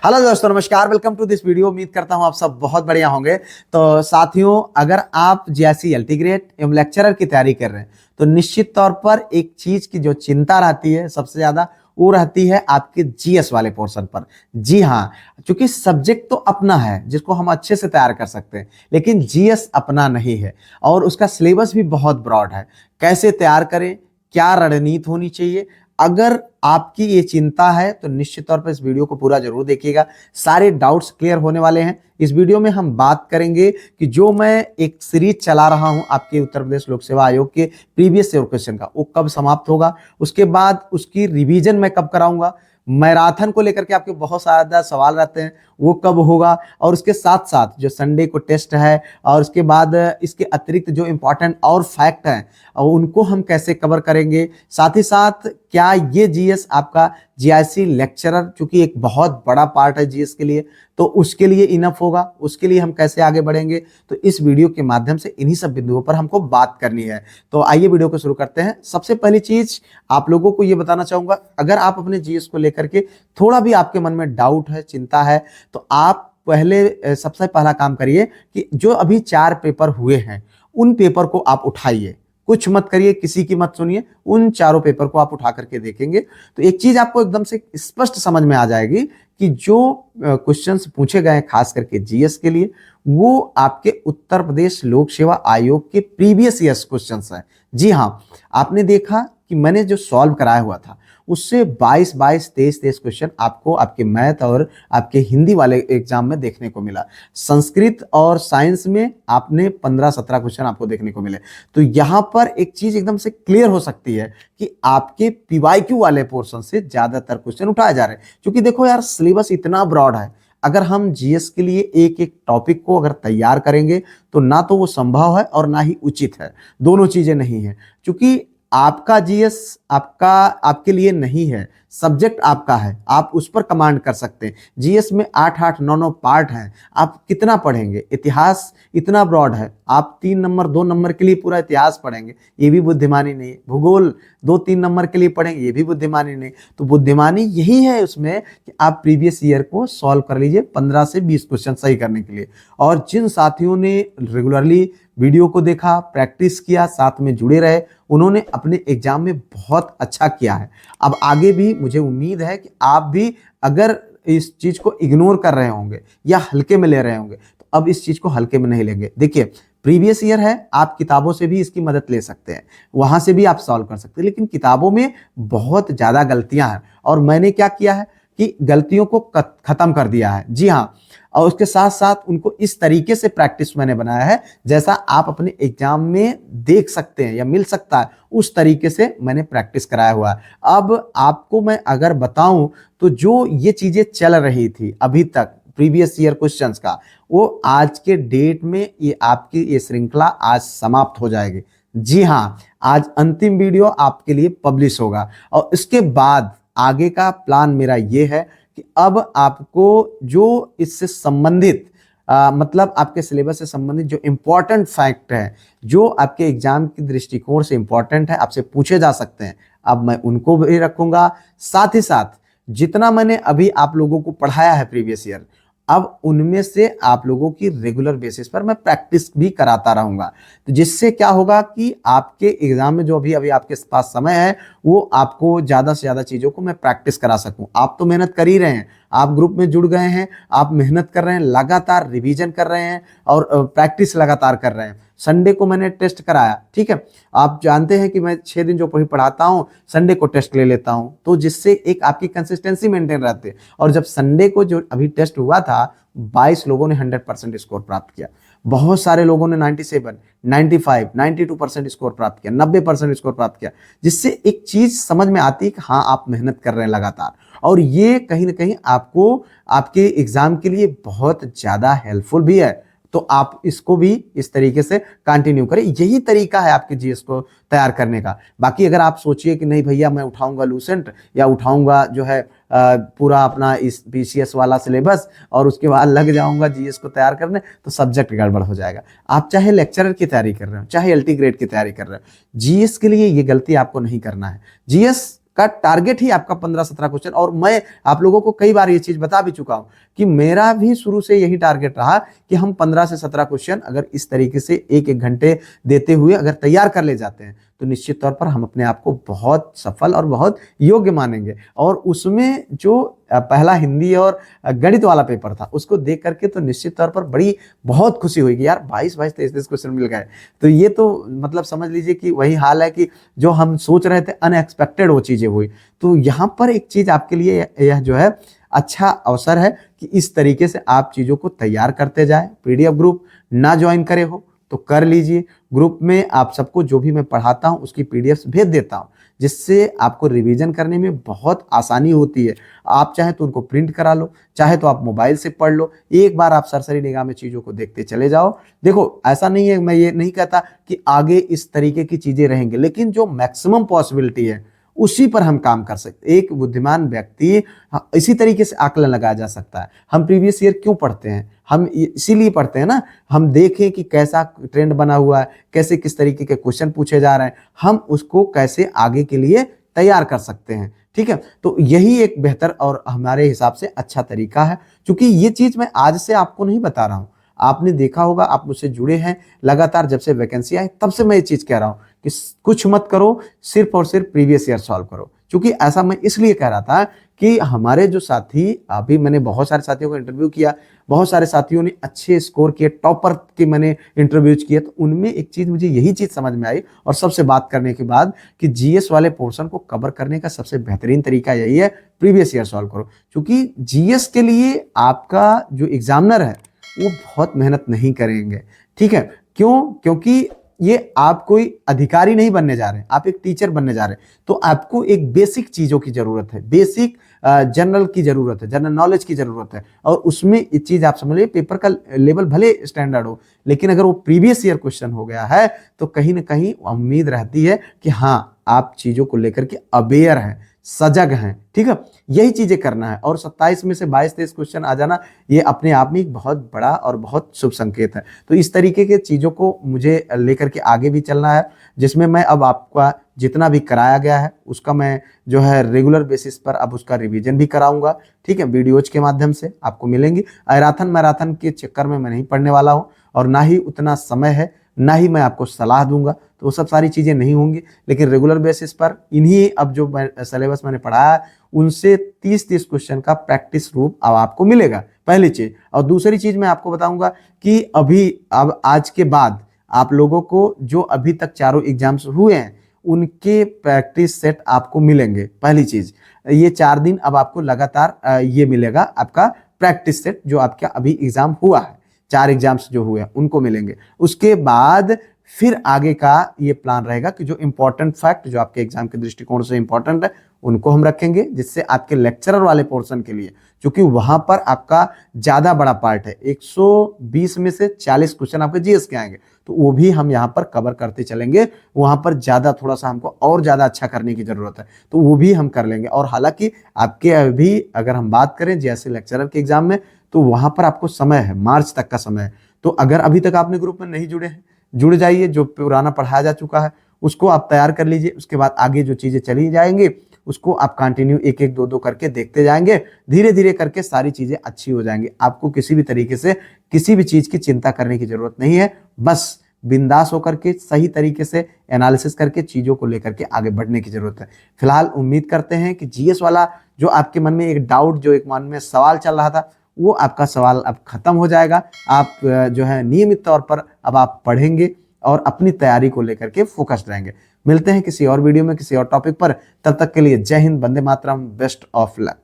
Hello दोस्तों, नमस्कार। Welcome to this video. उम्मीद करता हूं आप सब बहुत बढ़िया होंगे। तो साथियों, अगर आप जीआईसी एलटी ग्रेड एवं लेक्चरर की तैयारी कर रहे हैं तो निश्चित तौर पर एक चीज की जो चिंता रहती है सबसे ज्यादा, वो रहती है आपके जीएस वाले पोर्शन पर। जी हाँ, क्योंकि सब्जेक्ट तो अपना है जिसको हम अच्छे से तैयार कर सकते हैं, लेकिन जीएस अपना नहीं है और उसका सिलेबस भी बहुत ब्रॉड है। कैसे तैयार करें, क्या रणनीति होनी चाहिए, अगर आपकी ये चिंता है तो निश्चित तौर पर इस वीडियो को पूरा जरूर देखिएगा। सारे डाउट्स क्लियर होने वाले हैं। इस वीडियो में हम बात करेंगे कि जो मैं एक सीरीज चला रहा हूं आपके उत्तर प्रदेश लोक सेवा आयोग के प्रीवियस ईयर क्वेश्चन का, वो कब समाप्त होगा, उसके बाद उसकी रिवीजन मैं कब कराऊंगा, मैराथन को लेकर के आपके बहुत ज्यादा सवाल रहते हैं, वो कब होगा, और उसके साथ साथ जो संडे को टेस्ट है और उसके बाद इसके अतिरिक्त जो इंपॉर्टेंट और फैक्ट हैं उनको हम कैसे कवर करेंगे। साथ ही साथ क्या ये जीएस आपका जीआईसी लेक्चरर, चूंकि एक बहुत बड़ा पार्ट है जीएस के लिए, तो उसके लिए इनफ होगा, उसके लिए हम कैसे आगे बढ़ेंगे। तो इस वीडियो के माध्यम से इन्हीं सब बिंदुओं पर हमको बात करनी है। तो आइए वीडियो को शुरू करते हैं। सबसे पहली चीज आप लोगों को ये बताना चाहूंगा, अगर आप अपने जीएस को लेकर के थोड़ा भी आपके मन में डाउट है, चिंता है, तो आप पहले सबसे पहला काम करिए कि जो अभी 4 पेपर हुए हैं उन पेपर को आप उठाइए। कुछ मत करिए, किसी की मत सुनिए, उन चारों पेपर को आप उठा करके देखेंगे तो एक चीज आपको एकदम से स्पष्ट समझ में आ जाएगी कि जो क्वेश्चंस पूछे गए हैं खास करके जीएस के लिए, वो आपके उत्तर प्रदेश लोक सेवा आयोग के प्रीवियस ईयर्स क्वेश्चंस हैं। जी हाँ, आपने देखा कि मैंने जो सॉल्व कराया हुआ था उससे 22 23 क्वेश्चन आपको आपके मैथ और आपके हिंदी वाले एग्जाम में देखने को मिला। संस्कृत और साइंस में आपने 15-17 क्वेश्चन आपको देखने को मिले। तो यहां पर एक चीज एकदम से क्लियर हो सकती है कि आपके पीवाईक्यू वाले पोर्शन से ज्यादातर क्वेश्चन उठाए जा रहे हैं। क्योंकि देखो यार, सिलेबस इतना ब्रॉड है, अगर हम जीएस के लिए एक एक टॉपिक को अगर तैयार करेंगे तो ना तो वो संभव है और ना ही उचित है। दोनों चीजें नहीं है, क्योंकि आपका जीएस आपके लिए नहीं है, सब्जेक्ट आपका है, आप उस पर कमांड कर सकते हैं। जीएस में 8 9 पार्ट हैं, आप कितना पढ़ेंगे। इतिहास इतना ब्रॉड है, आप 3 नंबर 2 नंबर के लिए पूरा इतिहास पढ़ेंगे, ये भी बुद्धिमानी नहीं है। भूगोल 2-3 नंबर के लिए पढ़ेंगे, ये भी बुद्धिमानी नहीं। तो बुद्धिमानी यही है उसमें कि आप प्रीवियस ईयर को सॉल्व कर लीजिए 15 से 20 क्वेश्चन सही करने के लिए। और जिन साथियों ने रेगुलरली वीडियो को देखा, प्रैक्टिस किया, साथ में जुड़े रहे, उन्होंने अपने एग्जाम में बहुत अच्छा किया है। अब आगे भी मुझे उम्मीद है कि आप भी अगर इस चीज को इग्नोर कर रहे होंगे या हल्के में ले रहे होंगे तो अब इस चीज को हल्के में नहीं लेंगे। देखिए, प्रीवियस ईयर है, आप किताबों से भी इसकी मदद ले सकते हैं, वहां से भी आप सॉल्व कर सकते हैं, लेकिन किताबों में बहुत ज्यादा गलतियां हैं और मैंने क्या किया है कि गलतियों को खत्म कर दिया है। जी हाँ, और उसके साथ साथ उनको इस तरीके से प्रैक्टिस मैंने बनाया है जैसा आप अपने एग्जाम में देख सकते हैं या मिल सकता है, उस तरीके से मैंने प्रैक्टिस कराया हुआ है। अब आपको मैं अगर बताऊं तो जो ये चीजें चल रही थी अभी तक प्रीवियस ईयर क्वेश्चंस का, वो आज के डेट में ये आपकी ये श्रृंखला आज समाप्त हो जाएगी। जी हाँ, आज अंतिम वीडियो आपके लिए पब्लिश होगा और इसके बाद आगे का प्लान मेरा ये है कि अब आपको जो इससे संबंधित मतलब आपके सिलेबस से संबंधित जो इंपॉर्टेंट फैक्ट है, जो आपके एग्जाम की दृष्टिकोण से इंपॉर्टेंट है, आपसे पूछे जा सकते हैं, अब मैं उनको भी रखूंगा। साथ ही साथ जितना मैंने अभी आप लोगों को पढ़ाया है प्रीवियस ईयर, अब उनमें से आप लोगों की रेगुलर बेसिस पर मैं प्रैक्टिस भी कराता रहूंगा। तो जिससे क्या होगा कि आपके एग्जाम में जो अभी अभी आपके पास समय है, वो आपको ज्यादा से ज्यादा चीजों को मैं प्रैक्टिस करा सकूं। आप तो मेहनत कर ही रहे हैं, आप ग्रुप में जुड़ गए हैं, आप मेहनत कर रहे हैं, लगातार रिवीजन कर रहे हैं और प्रैक्टिस लगातार कर रहे हैं। संडे को मैंने टेस्ट कराया, ठीक है, आप जानते हैं कि मैं 6 दिन जो पढ़ाता हूं संडे को टेस्ट ले लेता हूं, तो जिससे एक आपकी कंसिस्टेंसी मेंटेन रहती है। और जब संडे को जो अभी टेस्ट हुआ था, 22 लोगों ने 100% स्कोर प्राप्त किया, बहुत सारे लोगों ने 97, 95, 92% स्कोर प्राप्त किया, 90% स्कोर प्राप्त किया, जिससे एक चीज समझ में आती है कि हाँ, आप मेहनत कर रहे हैं लगातार, और ये कहीं ना कहीं आपको आपके एग्जाम के लिए बहुत ज्यादा हेल्पफुल भी है। तो आप इसको भी इस तरीके से कंटिन्यू करें, यही तरीका है आपके जीएस को तैयार करने का। बाकी अगर आप सोचिए कि नहीं भैया मैं उठाऊंगा लूसेंट या उठाऊंगा जो है पूरा अपना इस बीसीएस वाला सिलेबस और उसके बाद लग जाऊंगा जीएस को तैयार करने, तो सब्जेक्ट गड़बड़ हो जाएगा। आप चाहे लेक्चरर की तैयारी कर रहे हो, चाहे एलटी ग्रेड की तैयारी कर रहे हो, जीएस के लिए ये गलती आपको नहीं करना है। जीएस का टारगेट ही आपका 15-17 क्वेश्चन। और मैं आप लोगों को कई बार ये चीज बता भी चुका हूं कि मेरा भी शुरू से यही टारगेट रहा कि हम 15 से 17 क्वेश्चन अगर इस तरीके से एक एक घंटे देते हुए अगर तैयार कर ले जाते हैं तो निश्चित तौर पर हम अपने आप को बहुत सफल और बहुत योग्य मानेंगे। और उसमें जो पहला हिंदी और गणित वाला पेपर था उसको देख करके तो निश्चित तौर पर बड़ी बहुत खुशी हुई कि यार 22-22 23-23 क्वेश्चन मिल गए। तो ये तो मतलब समझ लीजिए कि वही हाल है कि जो हम सोच रहे थे अनएक्सपेक्टेड वो चीजें हुई। तो यहाँ पर एक चीज आपके लिए यह जो है अच्छा अवसर है कि इस तरीके से आप चीजों को तैयार करते जाए। पीडीएफ ग्रुप ना ज्वाइन करे हो तो कर लीजिए। ग्रुप में आप सबको जो भी मैं पढ़ाता हूं उसकी पीडीएफ भेज देता हूं, जिससे आपको रिवीजन करने में बहुत आसानी होती है। आप चाहे तो उनको प्रिंट करा लो, चाहे तो आप मोबाइल से पढ़ लो, एक बार आप सरसरी निगाह में चीजों को देखते चले जाओ। देखो ऐसा नहीं है, मैं ये नहीं कहता कि आगे इस तरीके की चीजें रहेंगे, लेकिन जो मैक्सिमम पॉसिबिलिटी है उसी पर हम काम कर सकते। एक बुद्धिमान व्यक्ति इसी तरीके से आकलन लगाया जा सकता है। हम प्रीवियस ईयर क्यों पढ़ते हैं? हम इसीलिए पढ़ते हैं ना, हम देखें कि कैसा ट्रेंड बना हुआ है, कैसे किस तरीके के क्वेश्चन पूछे जा रहे हैं, हम उसको कैसे आगे के लिए तैयार कर सकते हैं। ठीक है, तो यही एक बेहतर और हमारे हिसाब से अच्छा तरीका है। क्योंकि ये चीज मैं आज से आपको नहीं बता रहा हूं, आपने देखा होगा, आप मुझसे जुड़े हैं लगातार जब से वैकेंसी आई तब से मैं ये चीज कह रहा हूं कि कुछ मत करो, सिर्फ और सिर्फ प्रीवियस ईयर सॉल्व करो। क्योंकि ऐसा मैं इसलिए कह रहा था कि हमारे जो साथी, अभी मैंने बहुत सारे साथियों को इंटरव्यू किया, बहुत सारे साथियों ने अच्छे स्कोर किए, टॉपर के मैंने इंटरव्यूज किए, तो उनमें एक चीज मुझे यही चीज समझ में आई और सबसे बात करने के बाद कि जीएस वाले पोर्शन को कवर करने का सबसे बेहतरीन तरीका यही है, प्रीवियस ईयर सॉल्व करो। क्योंकि जीएस के लिए आपका जो एग्जामिनर है वो बहुत मेहनत नहीं करेंगे। ठीक है, क्यों? क्योंकि ये आप कोई अधिकारी नहीं बनने जा रहे हैं, आप एक टीचर बनने जा रहे हैं। तो आपको एक बेसिक चीजों की जरूरत है, बेसिक जनरल की जरूरत है, जनरल नॉलेज की जरूरत है। और उसमें ये चीज आप समझ लीजिए, पेपर का लेवल भले स्टैंडर्ड हो, लेकिन अगर वो प्रीवियस ईयर क्वेश्चन हो गया है तो कहीं ना कहीं उम्मीद रहती है कि हाँ आप चीजों को लेकर के अवेयर हैं, सजग हैं। ठीक है, यही चीजें करना है। और 27 में से 22-23 क्वेश्चन आ जाना ये अपने आप में एक बहुत बड़ा और बहुत शुभ संकेत है। तो इस तरीके के चीजों को मुझे लेकर के आगे भी चलना है, जिसमें मैं अब आपका जितना भी कराया गया है उसका मैं जो है रेगुलर बेसिस पर अब उसका रिवीजन भी कराऊंगा। ठीक है, वीडियोज के माध्यम से आपको मिलेंगी। मैराथन के चक्कर में मैं नहीं पढ़ने वाला हूँ और ना ही उतना समय है, ना ही मैं आपको सलाह दूंगा, तो वो सब सारी चीजें नहीं होंगी। लेकिन रेगुलर बेसिस पर इन्हीं अब जो सिलेबस मैंने पढ़ाया उनसे 30-30 क्वेश्चन का प्रैक्टिस रूप अब आपको मिलेगा, पहली चीज। और दूसरी चीज मैं आपको बताऊंगा कि अभी अब आज के बाद आप लोगों को जो अभी तक चारों एग्जाम्स हुए हैं उनके प्रैक्टिस सेट आपको मिलेंगे। पहली चीज, ये 4 दिन अब आपको लगातार ये मिलेगा, आपका प्रैक्टिस सेट जो आपका अभी एग्जाम हुआ है, 4 एग्जाम्स जो हुए हैं उनको मिलेंगे। उसके बाद फिर आगे का ये प्लान रहेगा कि जो इंपॉर्टेंट फैक्ट जो आपके एग्जाम के दृष्टिकोण से इंपॉर्टेंट है उनको हम रखेंगे, जिससे आपके लेक्चरर वाले पोर्शन के लिए, क्योंकि वहां पर आपका ज्यादा बड़ा पार्ट है, 120 में से 40 क्वेश्चन आपके जीएस के आएंगे, तो वो भी हम यहाँ पर कवर करते चलेंगे। वहां पर ज्यादा थोड़ा सा हमको और ज्यादा अच्छा करने की जरूरत है, तो वो भी हम कर लेंगे। और हालांकि आपके अभी अगर हम बात करें जैसे लेक्चरर के एग्जाम में, तो वहां पर आपको समय है, मार्च तक का समय है। तो अगर अभी तक आपने ग्रुप में नहीं जुड़े हैं, जुड़ जाइए। जो पुराना पढ़ाया जा चुका है उसको आप तैयार कर लीजिए। उसके बाद आगे जो चीजें चली जाएंगी उसको आप कंटिन्यू 1-1 2-2 करके देखते जाएंगे। धीरे धीरे करके सारी चीजें अच्छी हो जाएंगी। आपको किसी भी तरीके से किसी भी चीज की चिंता करने की जरूरत नहीं है। बस बिंदास होकर के सही तरीके से एनालिसिस करके चीजों को लेकर के आगे बढ़ने की जरूरत है। फिलहाल उम्मीद करते हैं कि जीएस वाला जो आपके मन में एक डाउट, जो एक मन में सवाल चल रहा था, वो आपका सवाल अब खत्म हो जाएगा। आप जो है नियमित तौर पर अब आप पढ़ेंगे और अपनी तैयारी को लेकर के फोकस्ड रहेंगे। मिलते हैं किसी और वीडियो में किसी और टॉपिक पर। तब तक के लिए जय Hind, Vande Mataram, best of luck.